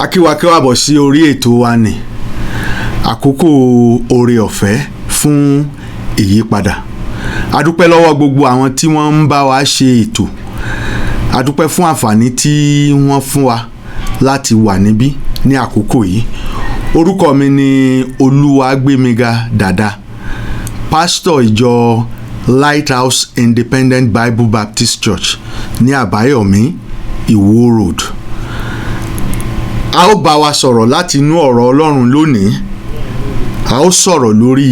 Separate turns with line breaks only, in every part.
akíwakíwà bọ̀ sí orí ètò wa ní àkókò oore ọ̀fẹ́ fún ìyípadà. A dúpẹ́ lọ́wọ́ gbogbo àwọn tí wọ́n ń bá wa ṣe ètò. A dúpẹ́ fún àǹfààní tí wọ́n fún wa láti wà níbí ní àkókò yìí. Orúkọ mi ni Olúwagbémiga Dàda, pásítọ̀ ìjọ Lighthouse Independent Bible Baptist Church ní Àbáyọ̀mí, Ìwó Road. A ó bá wa sọ̀rọ̀ láti inú ọ̀rọ̀ Ọlọ́run lónìí. A ó sọ̀rọ̀ lórí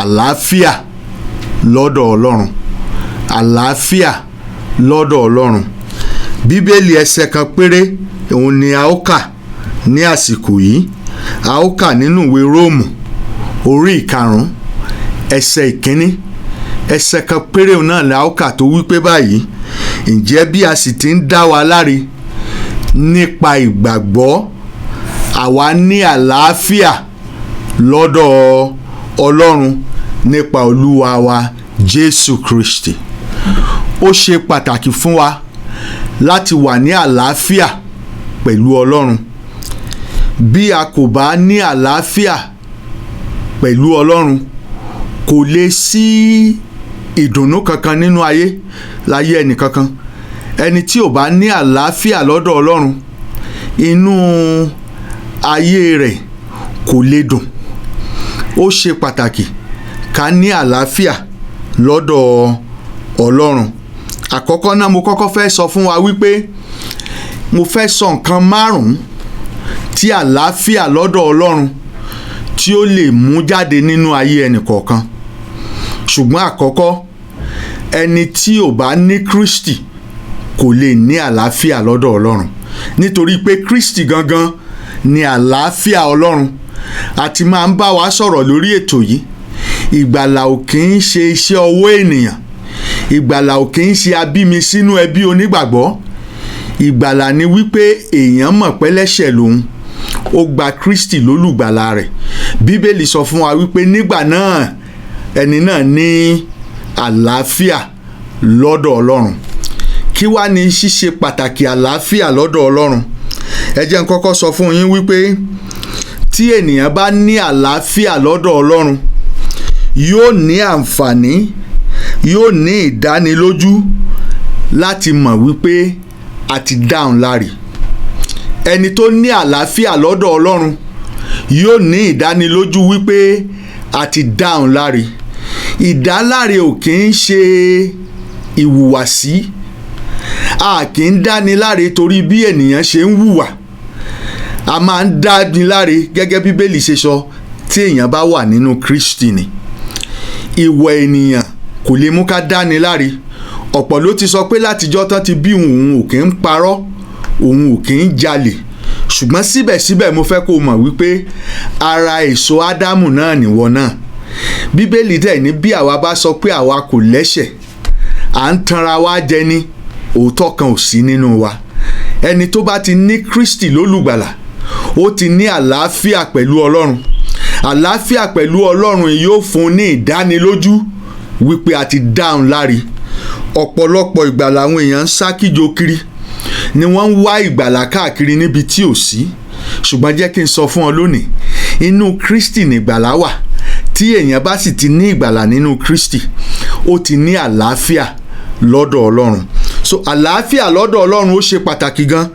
àlàáfíà lọ́dọ̀ Ọlọ́run. Àlàáfíà lọ́dọ̀ Ọlọ́run. Bíbélì ẹsẹ̀ kan péré òun ni a ó kà ní àsìkò yìí. A ó kà nínú ìwé Róòmù orí 5 ẹsẹ̀ 1. Ẹsẹ̀ kan péré náà la ó kà tó wípé báyìí: ǹjẹ́ bí a sì ti ń dá wa láre nípa ìgbàgbọ́, àwa ní àlàáfíà lọ́dọ̀ Ọlọ́run nípa Olúwa wa Jésù Kristi. Ó ṣe pàtàkì fún wa láti wà ní àlàáfíà pẹ̀lú Ọlọ́run. Bí a kò bá ní àlàáfíà pẹ̀lú Ọlọ́run, kò lè sí ìdùnnú kankan nínú láyé ẹnì kankan. Ẹni tí ò bá ní àlàáfíà lọ́dọ̀ Ọlọ́run, inú ayé rẹ̀ kò lè dùn. Ó ṣe pàtàkì ká ní àlàáfíà lọ́dọ̀ Ọlọ́run. Àkọ́kọ́ náà mo kọ́kọ́ fẹ́ sọ fún wa wípé mo fẹ́ sọ nǹkan 5 tí àlàáfíà lọ́dọ̀ Ọlọ́run tí ó lè mú jáde nínú ayé ẹnì kọ̀ọ̀kan. Ṣùgbọ́n àkọ́kọ́, ẹni tí ò bá ní Kristi kò lè ní àlàáfíà lọ́dọ̀ Ọlọ́run, nítorí pé Kristi gangan ni àlàáfíà Ọlọ́run. A ti máa ń bá wa sọ̀rọ̀ lórí ètò yìí. Ìgbàlà ò kì í ṣe iṣẹ́ ọwọ́ ènìyàn. Ìgbàlà ò kì í ṣe abími sínú ẹbí onígbàgbọ́. Ìgbàlà ni wípé èèyàn mọ̀ pé ẹlẹ́ṣẹ̀ lòun, ó gba Kristi lólùgbàlà rẹ̀. Bíbélì sọ fún wa wípé nígbà náà ẹni náà ní àlàáfíà lọ́dọ̀ Ọlọ́run. Kí wá ní ṣíṣe pàtàkì àlàáfíà lọ́dọ̀ Ọlọ́run? Ẹ jẹ́ n kọ́kọ́ sọ fún yín wípé tí ènìyàn bá ní àlàáfíà lọ́dọ̀ Ọlọ́run, yóò ní àǹfààní, yóò ní ìdánilójú láti mọ̀ wípé a ti dáhùn láre. Ẹni tó ní àlàáfíà lọ́dọ̀ Ọlọ́run yóò ní ìdánilójú wípé a ti dáhùn láre. Ìdáláre ò kì í ṣe ìhùwàsí. A kì í dáni láre torí bí ènìyàn ṣe ń hùwà. A máa ń dáni láre gẹ́gẹ́ bí Bíbélì ṣe sọ tí èèyàn bá wà nínú Kristi ni. Ìwà ènìyàn kò lè mú ká dáni láre. Ọ̀pọ̀ ló ti sọ pé látijọ́ tán ti bí òun ò kì í parọ́, òun ò kì í jalè. Ṣùgbọ́n síbẹ̀síbẹ̀ mo fẹ́ kó mọ̀ wípé ara èso Ádámù náà nìwọ náà. Bíbélì dẹ̀ ní bí àwa bá sọ pé àwa kò lẹ́ṣẹ̀, à ń tanra wa jẹ ni, òótọ́ kan ò sí nínú wa. Ẹni tó bá ti ní Kristi lólùgbàlà, ó ti ní àlàáfíà pẹ̀lú Ọlọ́run. Àlàáfíà pẹ̀lú Ọlọ́run yóò fún ní ìdánilójú wípé a ti dáhùn láre. Ọ̀pọ̀lọpọ̀ ìgbà làwọn èèyàn ń sá kíjokiri, ni wọ́n ń wá ìgbàlà káàkiri níbi tí ò sí. Ṣùgbọ́n jẹ́ kí n sọ fún ọ lónìí, inú Kristi ni ìgbàlà wà. Tí èèyàn bá sì ti ní ìgbàlà nínú Kristi, ó ti ní àlàáfíà lọ́dọ̀ Ọlọ́run. So àlàáfíà lọ́dọ̀ Ọlọ́run ó ṣe pàtàkì gan.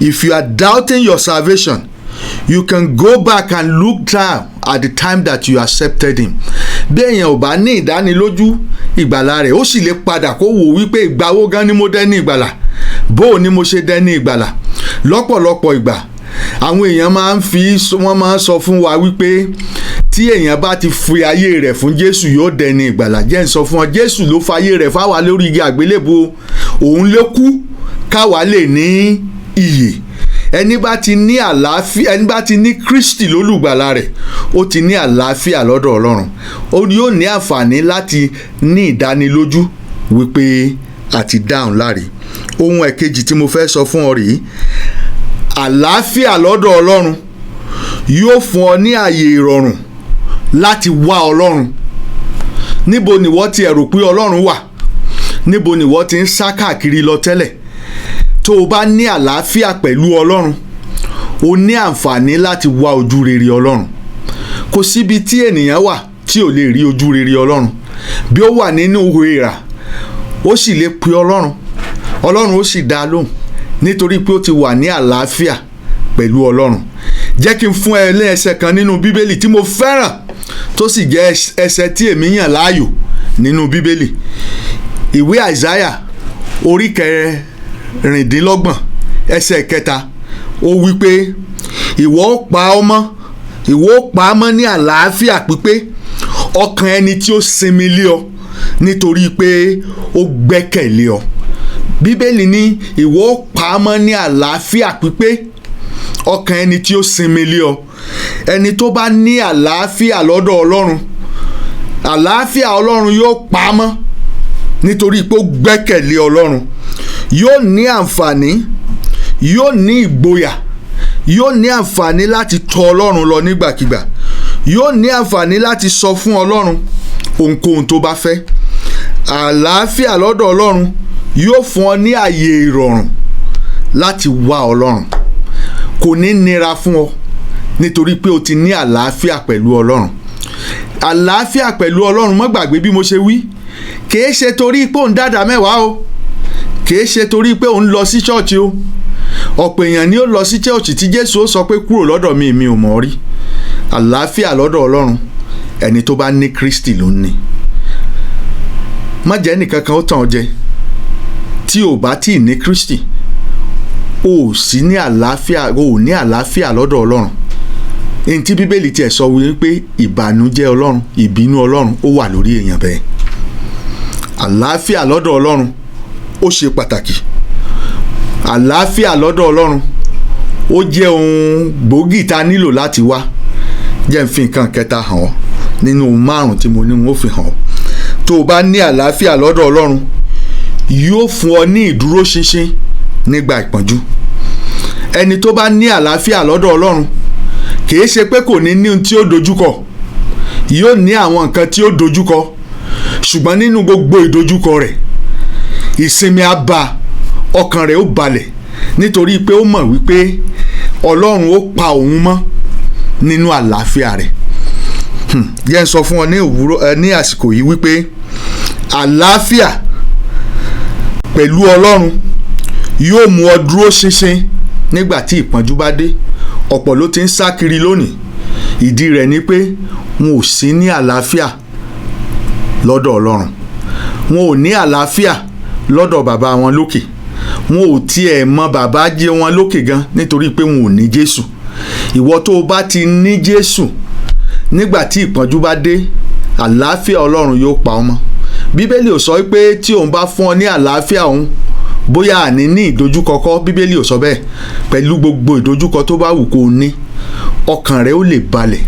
If you are doubting your salvation, you can go back and look down at the time that you accepted him. Bí èèyàn ò bá ní ìdánilójú ìgbàlà rẹ̀, ó sì lè padà kó wò wípé ìgbà wo gan ni mo dẹ́ni ìgbàlà, bó ni mo ṣe dẹ́ni ìgbàlà. Lọ́pọ̀lọpọ̀ ìgbà àwọn èèyàn máa ń sọ fún wa wípé tí èèyàn bá ti fi ayé rẹ̀ fún Jésù yóò dẹni ìgbàlà. Jẹ́ n sọ fún ọ, Jésù ló fayé rẹ̀ fáwa lórí igi àgbélébùú. Òun ló kú káwa lè ní ìyè. Ẹni bá ti ní àlàáfíà, ẹni bá ti ní Kristi lólùgbàlà rẹ̀, ó ti ní àlàáfíà lọ́dọ̀ Ọlọ́run. Ó yóò ní àǹfààní láti ní ìdánilójú wípé a ti dáhùn láre. Ohun ẹ̀kejì tí mo fẹ́ sọ fún ọ rèé: àlàáfíà lọ́dọ̀ Ọlọ́run yóò fún ọ ní ààyè ìrọ̀rùn láti wá Ọlọ́run. Níbo ni wọ́n ti rò pé Ọlọ́run wà? Níbo ni wọ́n ti ń sá káàkiri lọ tẹ́lẹ̀? Tó o bá ní àlàáfíà pẹ̀lú Ọlọ́run, o ní àǹfààní láti wá ojú rere Ọlọ́run. Kò síbi tí ènìyàn wà tí ò lè rí ojú rere Ọlọ́run. Bí ó wà nínú ìhòòhò ó sì lè pe Ọlọ́run, Ọlọ́run ó sì dá a lóhùn nítorí pé ó ti wà ní àlàáfíà pẹ̀lú Ọlọ́run. Jẹ́ kí n fún ẹ ní ẹsẹ̀ kan nínú Bíbélì tí mo fẹ́ràn tó sì jẹ́ ẹsẹ̀ tí èmi yàn láàyò nínú Bíbélì. Ìwé Àìsáyà orí 26 ẹsẹ̀ 3 ó wí pé ìwọ ó pa ọ́ mọ́, ìwọ ó pa á mọ́ ní àlàáfíà pípé ọkàn ẹni tí ó sinmi lé ọ nítorí pé ó gbẹ́kẹ̀lé ọ. Bíbélì ní ìwọ ó pa á mọ́ ní àlàáfíà pípé ọkàn ẹni tí ó sinmi lé ọ. Ẹni tó bá ní àlàáfíà lọ́dọ̀ Ọlọ́run, àlàáfíà Ọlọ́run yóò pa á mọ́ nítorí pé ó gbẹ́kẹ̀lé Ọlọ́run. Yóò ní àǹfààní, yóò ní ìgboyà, yóò ní àǹfààní láti tọ̀ Ọlọ́run lọ nígbàkigbà, yóò ní àǹfààní láti sọ fún Ọlọ́run ohunkóhun tó bá fẹ́. Àlàáfíà lọ́dọ̀ Ọlọ́run yóò fún ọ ní àyè ìrọ̀rùn láti wá Ọlọ́run. Kò ní nira fún ọ nítorí pé o ti ní àlàáfíà pẹ̀lú Ọlọ́run. Àlàáfíà pẹ̀lú Ọlọ́run, má gbàgbé bí mo ṣe wí, kìí ṣe torí pé òun dáadáa mẹ́wàá o, kìí ṣe torí pé òun lọ sí ṣọ́ọ̀ṣì o. Ọ̀pọ̀ èèyàn ni ó lọ sí ṣọ́ọ̀ṣì tí Jésù ó sọ pé kúrò lọ́dọ̀ mi, mi ò mọ̀ ọ́ rí. Àlàáfíà lọ́dọ̀ Ọlọ́run ẹni tó bá ní Kristi ló ní. Má jẹ́ ẹnìkankan ó tàn ọ́ jẹ. Tí o bá tí ì ní Kristi, o ò sí ní àlàáfíà, o ò ní àlàáfíà lọ́dọ̀ Ọlọ́run. Èyí tí Bíbélì tiẹ̀ sọ wípé ìbànújẹ́ Ọlọ́run, ìbínú Ọlọ́run ó wà lórí èèyàn bẹ́ẹ̀. Àlàáfíà lọ́dọ̀ Ọlọ́run ó ṣe pàtàkì. Àlàáfíà lọ́dọ̀ Ọlọ́run ó jẹ́ ohun gbòógì tá a nílò láti wá. Jẹ́ n fi nǹkan kẹta hàn ọ́ nínú 5 tí mo ní wọ́n fi hàn ọ́. Tó o bá ní àlàáfíà lọ́dọ̀ Ọlọ́run, yóò fún ọ ní ìdúróṣinṣin nígbà ìpọ́njú. Ẹni tó bá ní àlàáfíà lọ́dọ̀ Ọlọ́run kìí ṣe pé kò ní ní ohun tí ó dojúkọ, yóò ní àwọn nǹkan tí ó dojúkọ, ṣùgbọ́n nínú gbogbo ìdojúkọ rẹ̀ ìsinmi á bá, ọkàn rẹ̀ ó balẹ̀ nítorí pé ó mọ̀ wípé Ọlọ́run ó pa òun mọ́ nínú àlàáfíà rẹ̀. Jẹ́ n sọ fún ọ ní àsìkò yìí wípé àlàáfíà pẹ̀lú Ọlọ́run yóò mú ọ dúró ṣinṣin nígbà tí ìpọ́njú bá dé. Ọ̀pọ̀ ló ti ń sá kiri lónìí. Ìdí rẹ̀ ni pé wọn ò sí ní àlàáfíà lọ́dọ̀ Ọlọ́run. Wọn ò ní àlàáfíà lọ́dọ̀ bàbá wọn lókè. Wọn ò tiẹ̀ mọ bàbá jẹ́ wọn lókè gan nítorí pé wọn ò ní Jésù. Ìwọ tó o bá ti ní Jésù, nígbà tí ìpọ́njú bá dé, àlàáfíà Ọlọ́run yóò pa ọ́ mọ́. Bíbélì ò sọ pé tí òun bá fún ọ ní àlàáfíà òun, bóyá àní ní ìdojúkọ kọ́. Bíbélì ò sọ bẹ́ẹ̀. Pẹ̀lú gbogbo ìdojúkọ tó bá wù kó o ní, ọkàn rẹ ó lè balẹ̀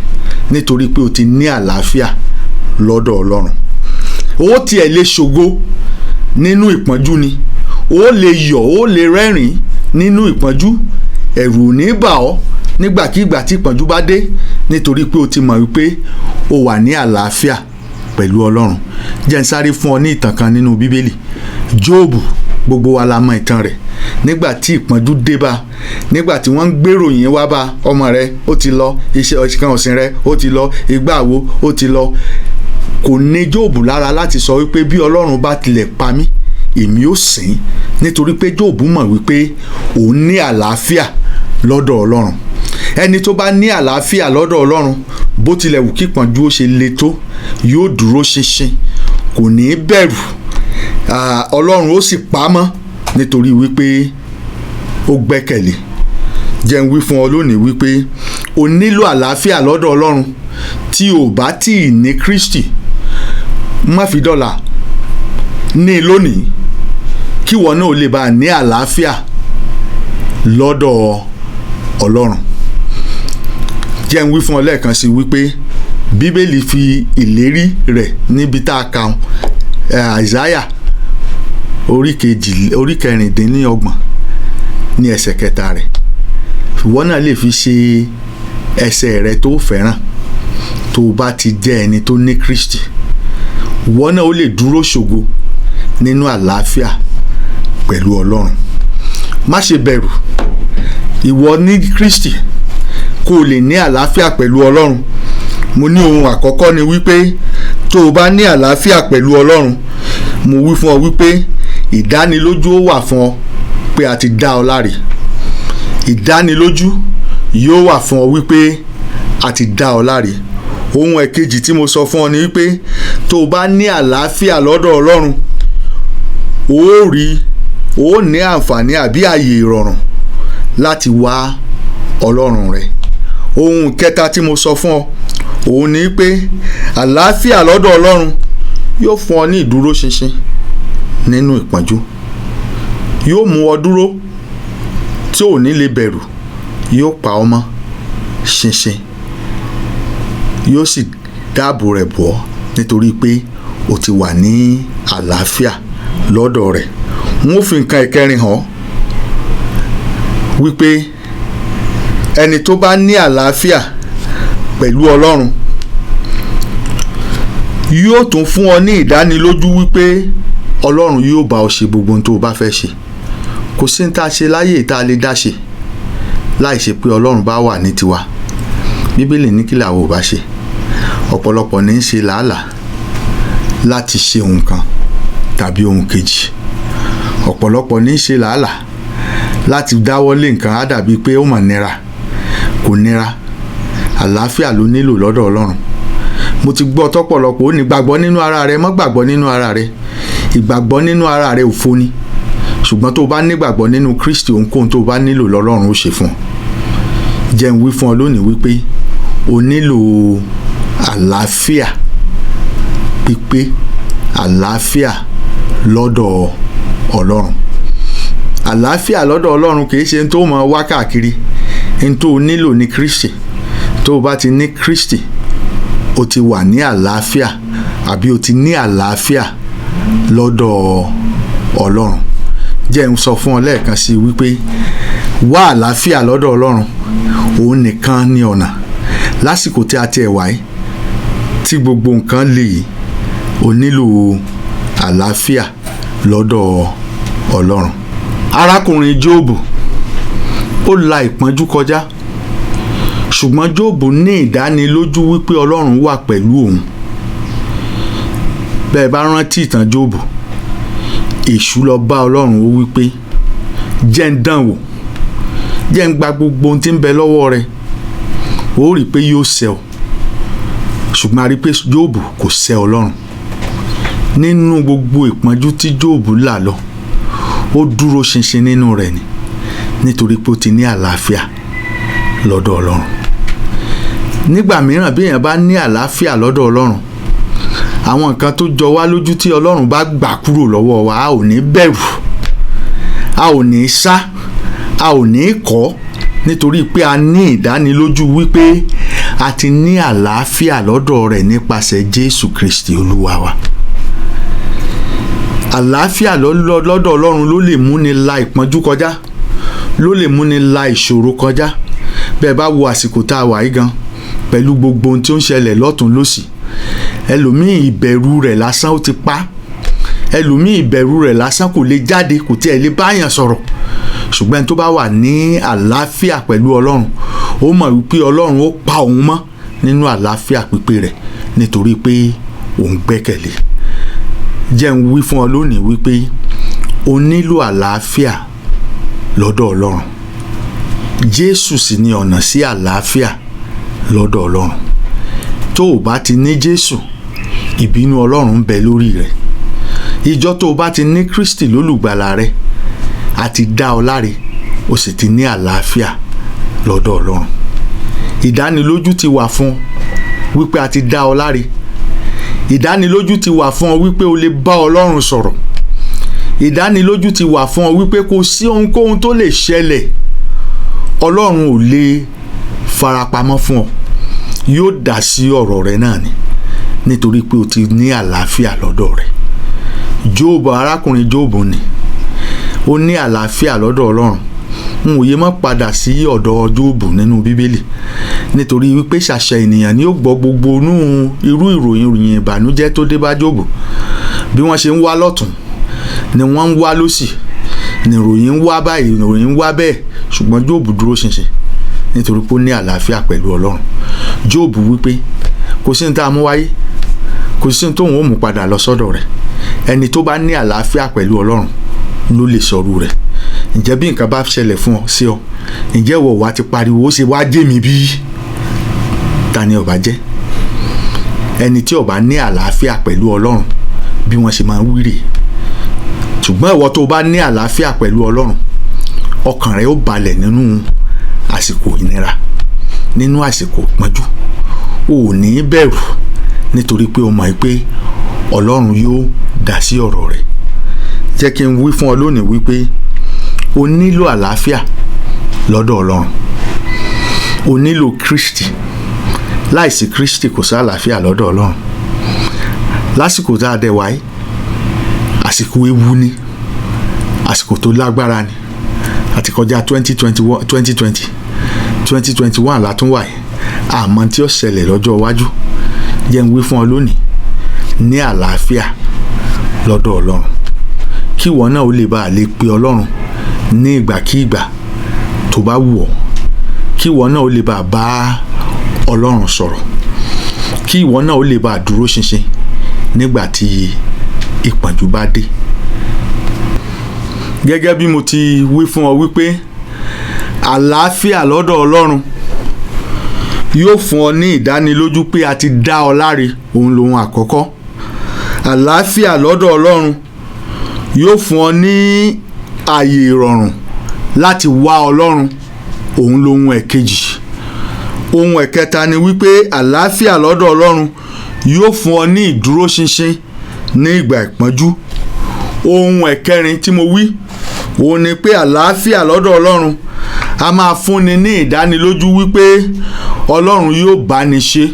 nítorí pé o ti ní àlàáfíà lọ́dọ̀ Ọlọ́run. Ó tiẹ̀ lè ṣògo nínú ìpọ́njú ni. Ó lè yọ̀, ó lè rẹ́rìn nínú ìpọ́njú. Ẹ̀rù ò ní bà ọ́ nígbàkigbà tí ìpọ́njú bá dé nítorí pé o ti mọ̀ wípé o wà ní àlàáfíà pẹ̀lú Ọlọ́run. Jẹ́ n sáré fún ọ ní ìtàn kan nínú Bíbélì. Jóòbù, gbogbo wa la mọ̀ ìtàn rẹ̀. Nígbà tí ìpọ́njú dé bá, nígbà tí wọ́n ń gbèrò yín wá bá, ọmọ rẹ ó ti lọ, iṣẹ́ kan ọ̀sìn rẹ ó ti lọ, ìgbàwo ó ti lọ. Kò ní Jóòbù lára láti sọ wípé bí Ọlọ́run bá tilẹ̀ pa mí, èmi ó sìn, nítorí pé Jóòbù mọ̀ wípé òun ní àlàáfíà lọ́dọ̀ Ọlọ́run. Ẹni tó bá ní àlàáfíà lọ́dọ̀ Ọlọ́run, bó tilẹ̀ wù kí ìpọ́njú ó ṣe le tó, yóò dúró ṣinṣin, kò ní bẹ̀rù. Ọlọ́run ó sì pa á mọ́ nítorí wípé ó gbẹ́kẹ̀lé. Jẹ́ n wí fún ọ lónìí wípé o nílò àlàáfíà lọ́dọ̀ Ọlọ́run. Tí o bá tí ì ní Kristi, má fi dọ́là ní lónìí kí ìwọ náà lè bá ní àlàáfíà lọ́dọ̀ Ọlọ́run. Jẹ́ n wí fún ọ lẹ́ẹ̀kan sí wípé Bíbélì fi ìlérí rẹ̀ níbi tá a kà Àìsáyà orí 26 ní ẹsẹ̀ 3 rẹ̀. Ìwọ náà lè fi ṣe ẹsẹ̀ rẹ tó fẹ́ràn tó bá ti jẹ́ ẹni tó ní Kristi. Ìwọ náà ó lè dúró ṣògo nínú àlàáfíà pẹ̀lú Ọlọ́run. Má ṣe bẹ̀rù. ìwọ ní Kristi kó o lè ní àlàáfíà pẹ̀lú Ọlọ́run. Mo ní ohun àkọ́kọ́ ni wípé tó o bá ní àlàáfíà pẹ̀lú Ọlọ́run, mo wí fún ọ wípé ìdánilójú ó wà fún ọ pé a ti dá ọ láre. Ìdánilójú yóò wà fún ọ wípé a ti dá ọ láre. Ohun ẹ̀kejì tí mo sọ fún ọ ni wípé tó o bá ní àlàáfíà lọ́dọ̀ Ọlọ́run, ó ní àǹfààní àbí ààyè ìrọ̀rùn láti wá Ọlọ́run rẹ. Ohun kẹta tí mo sọ fún ọ òun ni pé àlàáfíà lọ́dọ̀ Ọlọ́run yóò fún ọ ní ìdúróṣinṣin nínú ìpọ́njú. Yóò mú ọ dúró tí ò ní lè bẹ̀rù, yóò pa ọ mọ́ ṣinṣin, yóò sì dáàbò rẹ̀ bò ọ́ nítorí pé o ti wà ní àlàáfíà lọ́dọ̀ rẹ̀. N ó fi nǹkan ìkẹrin hàn wípé ẹni tó bá ní àlàáfíà pẹ̀lú Ọlọ́run yóò tún fún ọ ní ìdánilójú wípé Ọlọ́run yóò bá ọ ṣe gbogbo ohun tó o bá fẹ́ ṣe. Kò sí ní tá a ṣe láyé tá a lè dá ṣe láì ṣe pé Ọlọ́run bá wà ní tiwa. Bíbélì ní kí làwọn ò bá ṣe. Ọ̀pọ̀lọpọ̀ ní í ṣe làálàá láti ṣe ohun kan tàbí ohun kejì. Ọ̀pọ̀lọpọ̀ ní í ṣe làálàá láti dáwọ́lé nǹkan á dàbí pé ó mà nira. Kò nira. Àlàáfíà ló nílò lọ́dọ̀ Ọlọ́run. Mo ti gbọ́ tọ́pọ̀lọpọ̀ ó ní gbàgbọ́ nínú ara rẹ, má gbàgbọ́ nínú ara rẹ. Ìgbàgbọ́ nínú ara rẹ òfo ni. Ṣùgbọ́n tó o bá nígbàgbọ́ nínú Kristi, ohunkóhun tó o bá nílò lọ́lọ́run ó ṣe fún ọ. Jẹ́ n wí fún ọ lónìí wípé o nílò àlàáfíà pípé, àlàáfíà lọ́dọ̀ Ọlọ́run. Àlàáfíà lọ́dọ̀ Ọlọ́run kì í ṣe tó máa wá káàkiri. N tó o nílò ní Kristi. Tó o bá ti ní Kristi, o ti wà ní àlàáfíà àbí o ti ní àlàáfíà lọ́dọ̀ Ọlọ́run. Jẹ́ n sọ fún ọ lẹ́ẹ̀kan sí wípé wá àlàáfíà lọ́dọ̀ Ọlọ́run. Òun nìkan ni ọ̀nà. Lásìkò tí a ti ẹ̀ wáyé tí gbogbo nǹkan le yìí, o nílò àlàáfíà lọ́dọ̀ Ọlọ́run. Arákùnrin Jóòbù ó la ìpọ́njú kọjá, ṣùgbọ́n Jóòbù ní ìdánilójú wípé Ọlọ́run wà pẹ̀lú òun. Bẹ́ẹ̀ bá rántí ìtàn Jóòbù, Èṣù lọ bá Ọlọ́run ó wípé jẹ́ ń dán wò, jẹ́ ń gba gbogbo ohun tí ń bẹ lọ́wọ́ rẹ, ó rí i pé yóò ṣẹ ọ. Ṣùgbọ́n a rí i pé Jóòbù kò ṣẹ Ọlọ́run. Nínú gbogbo ìpọ́njú tí Jóòbù là lọ, ó dúró ṣinṣin nínú rẹ̀ ni, nítorí pé ó ti ní àlàáfíà lọ́dọ̀ Ọlọ́run. Nígbà mìíràn bí èèyàn bá ní àlàáfíà lọ́dọ̀ Ọlọ́run, àwọn nǹkan tó jọ wá lójú tí Ọlọ́run bá gbà kúrò lọ́wọ́ wa, a ò ní bẹ̀rù, a ò ní sá, a ò ní kọ̀, nítorí pé a ní ìdánilójú wípé a ti ní àlàáfíà lọ́dọ̀ rẹ̀ nípasẹ̀ Jésù Kristi Olúwa wa. Àlàáfíà lọ́dọ̀ Ọlọ́run ló lè múni la ìpọ́njú kọjá, ló lè múni la ìṣòro kọjá. Bẹ́ẹ̀ bá wo àsìkò tá a wà yìí gan, pẹ̀lú gbogbo ohun tí ó ń ṣẹlẹ̀ lọ́tùn lósì, ẹlòmíì ìbẹ̀rù rẹ̀ lásán ó ti pa. Ẹlòmíì ìbẹ̀rù rẹ̀ lásán kò lè jáde, kò tiẹ̀ lè báyàn sọ̀rọ̀. Ṣùgbọ́n tó bá wà ní àlàáfíà pẹ̀lú Ọlọ́run, ó mọ̀ wípé Ọlọ́run ó pa òun mọ́ nínú àlàáfíà pípé rẹ̀, nítorí pé òun gbẹ́kẹ̀lé. Jẹ́ n wí fún ọ lónìí wípé o nílò àlàáfíà lọ́dọ̀ Ọlọ́run. Jésù sì ni ọ̀nà sí àlàáfíà lọ́dọ̀ Ọlọ́run. Tó o bá ti ní Jésù, ìbínú Ọlọ́run ń bẹ lórí rẹ̀. Ìjọ́ tó o bá ti ní Kristi lólùgbàlà rẹ, a ti dá ọ láre, o sì ti ní àlàáfíà lọ́dọ̀ Ọlọ́run. Ìdánilójú ti wà fún ọ wípé a ti dá ọ láre. Ìdánilójú ti wà fún ọ wípé o lè bá Ọlọ́run sọ̀rọ̀. Ìdánilójú ti wà fún ọ wípé kò sí ohunkóhun tó lè ṣẹlẹ̀, Ọlọ́run ò lè farapamọ́ fún ọ. Yóò dá sí ọ̀rọ̀ rẹ náà ni, nítorí pé o ti ní àlàáfíà lọ́dọ̀ rẹ̀. Jóòbù, arákùnrin Jóòbù ni ó ní àlàáfíà lọ́dọ̀ Ọlọ́run. N ò yé mọ́ padà sí ọ̀dọ̀ Jóòbù nínú Bíbélì, nítorí wípé ṣàṣà ènìyàn ni ó gbọ́ gbogbo irú ìròyìn ìbànújẹ́ tó dé bá Jóòbù. Bí wọ́n ṣe ń wá lọ́tùn ni wọ́n ń wá lósì. ní ìròyìn ń wá báyìí, ìròyìn ń wá bẹ́ẹ̀, ṣùgbọ́n Jóòbù dúró ṣinṣin nítorí pé ó ní àlàáfíà pẹ̀lú Ọlọ́run. Jóòbù wípé kò sí ní tá a mú wáyé, kò sí ní tóun ó mú padà lọ sọ́dọ̀ rẹ̀. Ẹni tó bá ní àlàáfíà pẹ̀lú Ọlọ́run ló lè sọ̀rọ̀ rẹ̀. Ǹjẹ́ bí nǹkan bá ṣẹlẹ̀ fún ọ sí ọ, ǹjẹ́ ìwọ wá ti pariwo ó ṣe wá jẹ́ mi bí? Ta ni ó bá jẹ́? Ẹni tí ó bá ní àlàáfíà pẹ̀lú Ọlọ́run bí wọ́n ṣe máa ń wí rè. Ṣùgbọ́n ìwọ tó bá ní àlàáfíà pẹ̀lú Ọlọ́run, ọkàn rẹ ó balẹ̀ nínú àsìkò ìnira, nínú àsìkò ìpọ́njú. O ò ní bẹ̀rù nítorí pé o mọ̀ pé Ọlọ́run yóò dá sí ọ̀rọ̀ rẹ̀. Jẹ́ kí n wí fún ọ lónìí wípé o nílò àlàáfíà lọ́dọ̀ Ọlọ́run. O nílò Kristi. Láìsí Kristi kò sí àlàáfíà lọ́dọ̀ Ọlọ́run. Lásìkò tá a dẹ̀ wáyé, àsìkò ewu ni, àsìkò tó lágbára ni. Àti kọjá 2021 látún wáyé. Àmọ́ tí ó ṣẹlẹ̀ lọ́jọ́ iwájú. Jẹ́ n wí fún ọ lónìí, ní àlàáfíà lọ́dọ̀ Ọlọ́run. Kí ìwọ náà ó lè bá lè pe Ọlọ́run ní ìgbàkígbà tó bá wù ọ́. Kí ìwọ náà ó lè bá Ọlọ́run sọ̀rọ̀. Kí ìwọ náà ó lè bá dúró ṣinṣin nígbà tí ìpọ́njú bá dé. Gẹ́gẹ́ bí mo ti wí fún ọ wípé àlàáfíà lọ́dọ̀ Ọlọ́run yóò fún ọ ní ìdánilójú pé a ti dá ọ láre, òun lòun àkọ́kọ́. Àlàáfíà lọ́dọ̀ Ọlọ́run yóò fún ọ ní ààyè ìrọ̀rùn láti wá Ọlọ́run, òun lòun ẹ̀kejì. Ohun ẹ̀kẹta ni wípé àlàáfíà lọ́dọ̀ Ọlọ́run yóò fún ọ ní ìdúróṣinṣin ní ìgbà ìpọ́njú. Ohun ẹ̀kẹrin tí mo wí òun ni pé àlàáfíà lọ́dọ̀ Ọlọ́run a máa fúnni ní ìdánilójú wípé Ọlọ́run yóò bá ni ṣe.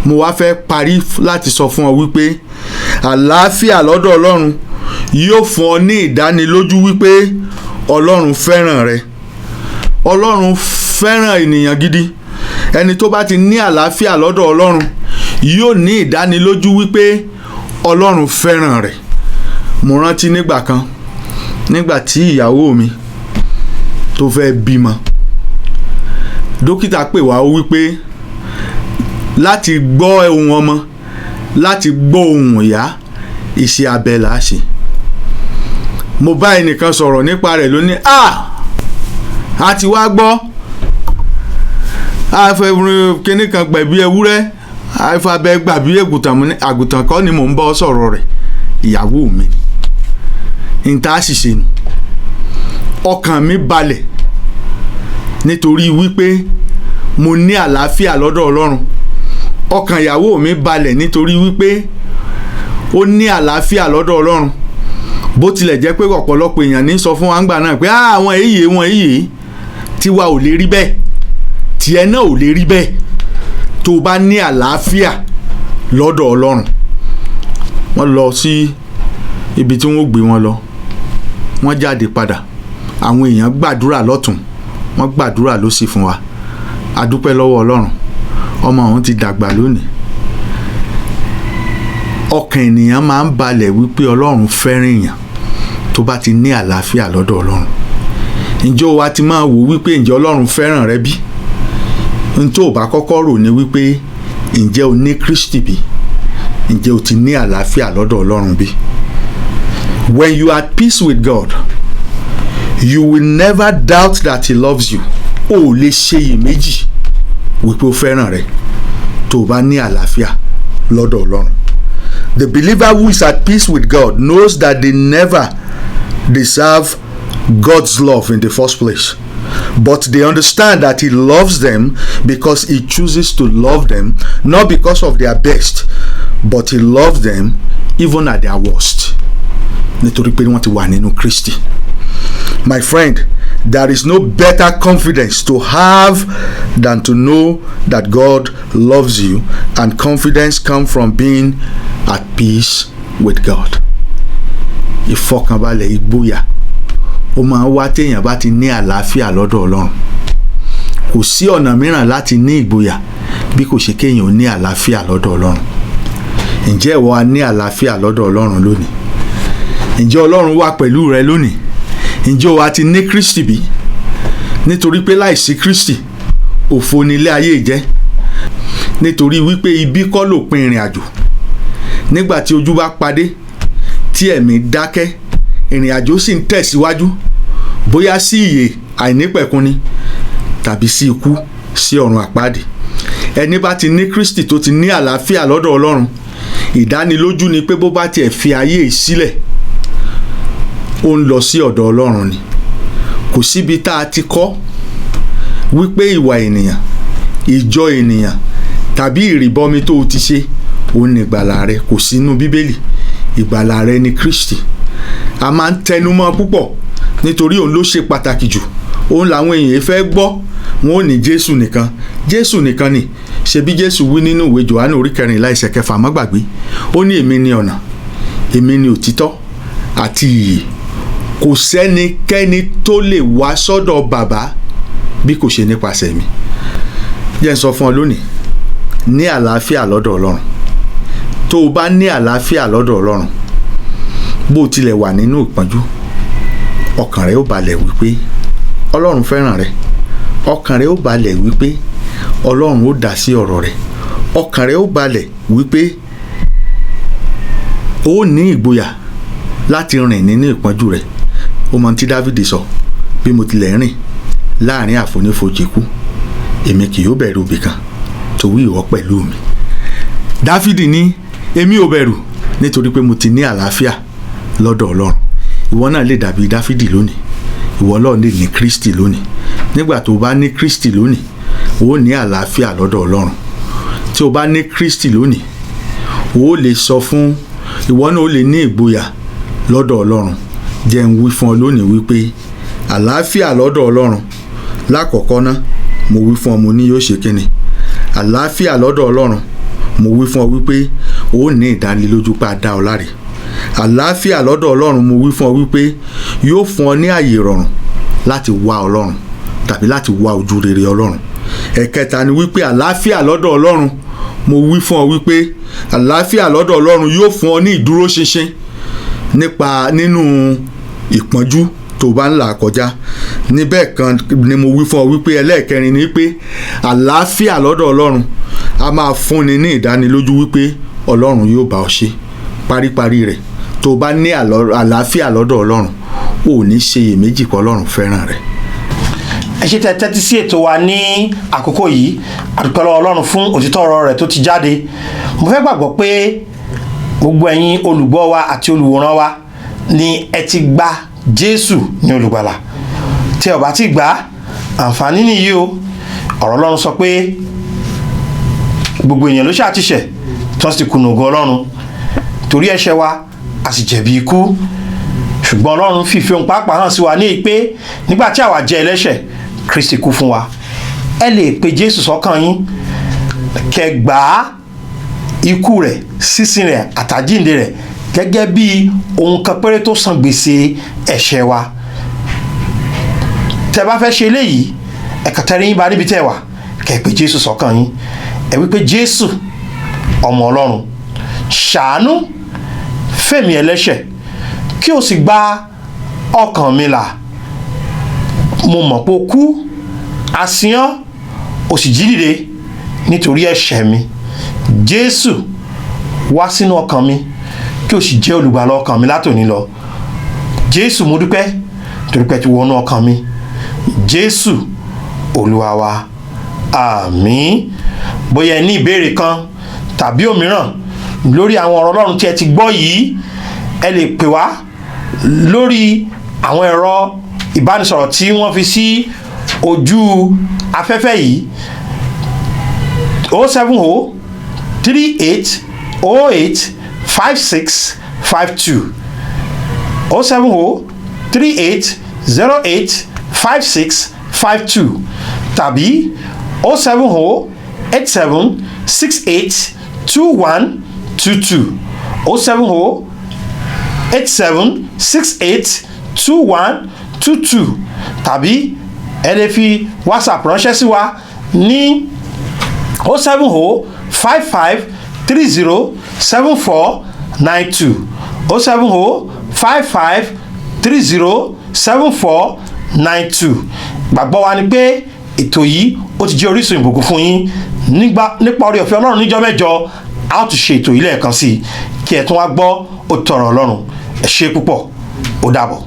Mo wá fẹ́ parí láti sọ fún ọ wípé àlàáfíà lọ́dọ̀ Ọlọ́run yóò fún ọ ní ìdánilójú wípé Ọlọ́run fẹ́ràn rẹ. Ọlọ́run fẹ́ràn ènìyàn gidi. Ẹni tó bá ti ní àlàáfíà lọ́dọ̀ Ọlọ́run yóò ní ìdánilójú wípé Ọlọ́run fẹ́ràn rẹ̀. Mo rántí nígbà kan, nígbà tí ìyàwó mi tó fẹ́ bímọ, dókítà pè wá wípé láti gbọ́ ohùn ọmọ, láti gbọ́ ohùn ìyá, iṣẹ́ abẹ là á ṣe. Mo bá ẹnìkan sọ̀rọ̀ nípa rẹ̀ lónìí, a ti wá gbọ́, àfẹ́ kíní kan gbẹ̀bí ewúrẹ́, àfàbẹ́ gbàbí àgùntàn kọ́ ni mò ń bọ́ sọ̀rọ̀ rẹ̀. Ìyàwó mi ní tá a ṣiṣẹ́ nù. Ọkàn mi balẹ̀ nítorí wípé mo ní àlàáfíà lọ́dọ̀ Ọlọ́run. Ọkàn ìyàwó mi balẹ̀ nítorí wípé ó ní àlàáfíà lọ́dọ̀ Ọlọ́run. Bó tilẹ̀ jẹ́ pé ọ̀pọ̀lọpọ̀ èèyàn ní sọ fún wa ńgbà náà pé àwọn èyí tiwa ò lè rí bẹ́ẹ̀, tiẹ̀ náà ò lè rí bẹ́ẹ̀ tó o bá ní àlàáfíà lọ́dọ̀ Ọlọ́run. Wọ́n lọ sí ibi tí wọ́n gbé wọn lọ, wọ́n jáde padà. Àwọn èèyàn gbàdúrà lọ́tùn, wọ́n gbàdúrà lósì fún wa. A dúpẹ́ lọ́wọ́ Ọlọ́run, ọmọ òun ti dàgbà lónìí. Ọkàn ènìyàn máa ń balẹ̀ wípé Ọlọ́run fẹ́ràn èèyàn tó bá ti ní àlàáfíà lọ́dọ̀ Ọlọ́run. Ǹjẹ́ o wá ti máa wò wípé ǹjẹ́ Ọlọ́run fẹ́ràn rẹ bí? N tó bá kọ́kọ́ rò ní wípé ǹjẹ́ o ní Kristi bí? Ǹjẹ́ o ti ní àlàáfíà lọ́dọ̀ Ọlọ́run bí? When you are at peace with God, you will never doubt that He loves you. O lè ṣe iyèméjì wípé ó fẹ́ràn rẹ tó bá ní àlàáfíà lọ́dọ̀ Ọlọ́run. The believer who is at peace with God knows that they never deserve God's love in the first place, but they understand that He loves them because He chooses to love them, not because of their best, but He loves them even at their worst. Nítorí pé wọ́n ti wà nínú Kristi. My friend, there is no better confidence to have than to know that God loves you, and confidence comes from being at peace with God. Ìfọkànbalẹ̀, ìgboyà ó máa ń wá téèyàn bá ti ní àlàáfíà lọ́dọ̀ Ọlọ́run. Kò sí ọ̀nà mìíràn láti ní ìgboyà bí kò ṣe kéèyàn ní àlàáfíà lọ́dọ̀ Ọlọ́run. Ǹjẹ́ ìwọ á ní àlàáfíà lọ́dọ̀ Ọlọ́run lónìí? Ǹjẹ́ Ọlọ́run wà pẹ̀lú rẹ lónìí? ǹjẹ́ o wá ti ní Kristi bí? Nítorí pé láìsí Kristi òfo ni ilé ayé jẹ́, nítorí wípé ibi kọ́ lópin ìrìn àjò. Nígbà tí ojú bá padé tí ẹ̀mí dákẹ́, ìrìn àjò sì ń tẹ̀síwájú, bóyá sí ìyè àìnípẹ̀kun ni tàbí sí ikú, sí ọ̀run àpáàdì. Ẹni bá ti ní Kristi tó ti ní àlàáfíà lọ́dọ̀ Ọlọ́run, ìdánilójú ni pé bó bá tiẹ̀ fi ayé sílẹ̀, ó ń lọ sí ọ̀dọ̀ Ọlọ́run ni. Kò síbi tá a ti kọ́ wípé ìwà ènìyàn, ìjọ ènìyàn tàbí ìrìbọmi tó o ti ṣe òun ní ìgbàlà rẹ. Kò sínú Bíbélì. Ìgbàlà rẹ ni Kristi. A máa ń tẹnumọ́ púpọ̀ nítorí òun ló ṣe pàtàkì jù. Òun làwọn èèyàn fẹ́ gbọ́. Wọn ò ní Jésù nìkan. Jésù nìkan ni. Ṣebí Jésù wí nínú ìwé Jòhánù orí 14 ẹsẹ̀ 6, má gbàgbé. Ó ní èmi ni ọ̀nà, èmi ni òtítọ́ àti ìyè. Kò sẹ́nikẹ́ni tó lè wá sọ́dọ̀ bàbá bí kò ṣe nípasẹ̀ mi. Jẹ́ n sọ fún ọ lónìí, ní àlàáfíà lọ́dọ̀ Ọlọ́run. Tó o bá ní àlàáfíà lọ́dọ̀ Ọlọ́run, bó o tilẹ̀ wà nínú ìpọ́njú, ọkàn rẹ ó balẹ̀ wípé Ọlọ́run fẹ́ràn rẹ. Ọkàn rẹ ó balẹ̀ wípé Ọlọ́run ó dá sí ọ̀rọ̀ rẹ. Ọkàn rẹ ó balẹ̀ wípé ó ní ìgboyà láti rìn nínú ìpọ́njú rẹ. Ó mọ tí Dáfídì sọ, bí mo tilẹ̀ rìn láàrin àfonífojì ikú, èmi kì yóò bẹ̀rù ibì kan, torí ìwọ pẹ̀lú mi. Dáfídì ní èmi ò bẹ̀rù nítorí pé mo ti ní àlàáfíà lọ́dọ̀ Ọlọ́run. Ìwọ náà lè dàbí Dáfídì lónìí. Ìwọ náà lè ní Kristi lónìí. Nígbà tó o bá ní Kristi lónìí, o ní àlàáfíà lọ́dọ̀ Ọlọ́run. Tí o bá ní Kristi lónìí, o lè sọ fún, ìwọ náà ó lè ní ìgboyà lọ́dọ̀ Ọlọ́run. Jẹ́ n wí fún ọ lónìí wípé àlàáfíà lọ́dọ̀ Ọlọ́run, lákọ̀ọ́kọ́ ná, mo wí fún ọ, mo ní yóò ṣe kíni. Àlàáfíà lọ́dọ̀ Ọlọ́run, mo wí fún ọ wípé o ní ìdánilójú pé a dá ọ láre. Àlàáfíà lọ́dọ̀ Ọlọ́run, mo wí fún ọ wípé yóò fún ọ ní àyè ìrọ̀rùn láti wá Ọlọ́run tàbí láti wá ojú rere Ọlọ́run. Ẹ̀kẹta ni wípé àlàáfíà lọ́dọ̀ Ọlọ́run, mo wí fún ọ wípé àlàáfíà lọ́dọ̀ Ọlọ́run yóò fún ọ ní ìdúróṣinṣin nínú ìpọ́njú tó bá ń là kọjá. Níbẹ̀ kan ni mo wí fún ọ wípé ẹlẹ́ẹ̀kẹrin ni wípé àlàáfíà lọ́dọ̀ Ọlọ́run a máa fúnni ní ìdánilójú wípé Ọlọ́run yóò bá ọ ṣe. Paríparí rẹ̀, tó bá ní àlàáfíà lọ́dọ̀ Ọlọ́run, ò ní ṣe iyèméjì pé Ọlọ́run fẹ́ràn rẹ̀.
Ẹ ṣé tẹ́tí sí ètò wa ní àkókò yìí. A dúpẹ́ lọ́wọ́ Ọlọ́run fún òtítọ́ ọ̀rọ̀ rẹ̀ tó ti jáde. Mo fẹ́ gbàgbọ́ pé gbogbo ẹ̀yin olùgbọ́ wa àti olùwòran wa ni ẹ ti gba Jésù ní olùgbàlà. Tí ẹ bá ti gbà, àǹfààní nìyí o. Ọ̀rọ̀ Ọlọ́run sọ pé gbogbo èèyàn ló ṣáà ti ṣẹ̀ tí wọ́n sì ti kùnà ògo Ọlọ́run. Torí ẹ̀ṣẹ̀ wa a sì jẹ̀bi ikú. Ṣùgbọ́n Ọlọ́run fìfẹ́ ohun pàápàá hàn sí wa ní pé nígbà tí àwa jẹ́ ẹlẹ́ṣẹ̀, Kristi kú fún wa. Ẹ lè pe Jésù sọ́kàn yín, kẹ́ gbà ikú rẹ̀, sísìn rẹ̀ àtàjíǹde rẹ̀ gẹ́gẹ́ bí ohun kan péré tó san gbèsè ẹ̀ṣẹ̀ wa. Tẹ́ bá fẹ́ ṣe eléyìí, ẹ kàn tẹrí yín ba níbi tẹ́ wà, kẹ́ pe Jésù sọ́kàn yín. Ẹ wí pé Jésù, ọmọ Ọlọ́run, ṣàánú fèmí ẹlẹ́ṣẹ̀, kí o sì gba ọkàn mi là. Mo mọ̀ pé o kú, a sin ọ́, o sì jí dìde nítorí ẹ̀ṣẹ̀ mi. Jésù, wá sínú ọkàn mi, kí o sì jẹ́ olùgbàlà ọkàn mi látòní lọ. Jésù, mo dúpẹ́ torí pé ti wọnú ọkàn mi. Jésù, Olúwa wa. Àmín. Bóyá ẹ ní ìbéèrè kan tàbí òmíràn lórí àwọn ọ̀rọ̀ Ọlọ́run tí ẹ ti gbọ́ yìí, ẹ lè pè wá lórí àwọn ẹ̀rọ ìbánisọ̀rọ̀ tí wọ́n fi sí ojú afẹ́fẹ́ yìí. 070 38 08 5652 070 38 08 5652 tàbí 070 87 68 2122 070 87 68 2122 tàbí ẹ lè fi WhatsApp ránṣẹ́ sí wa ní 070 55 30 74 92 070 55 30 7492. gbàgbọ́ wa ni pé ètò yìí ó ti jẹ́ orísun ìbùkún fún yín nípa oore ọ̀fẹ́ Ọlọ́run níjọ́ mẹ́jọ a ó tún ṣe ètò yìí lẹ́ẹ̀kan sí i kí ẹ tún wá gbọ́ ó tọrọ Ọlọ́run ẹ ṣé púpọ̀ ó dàbọ̀.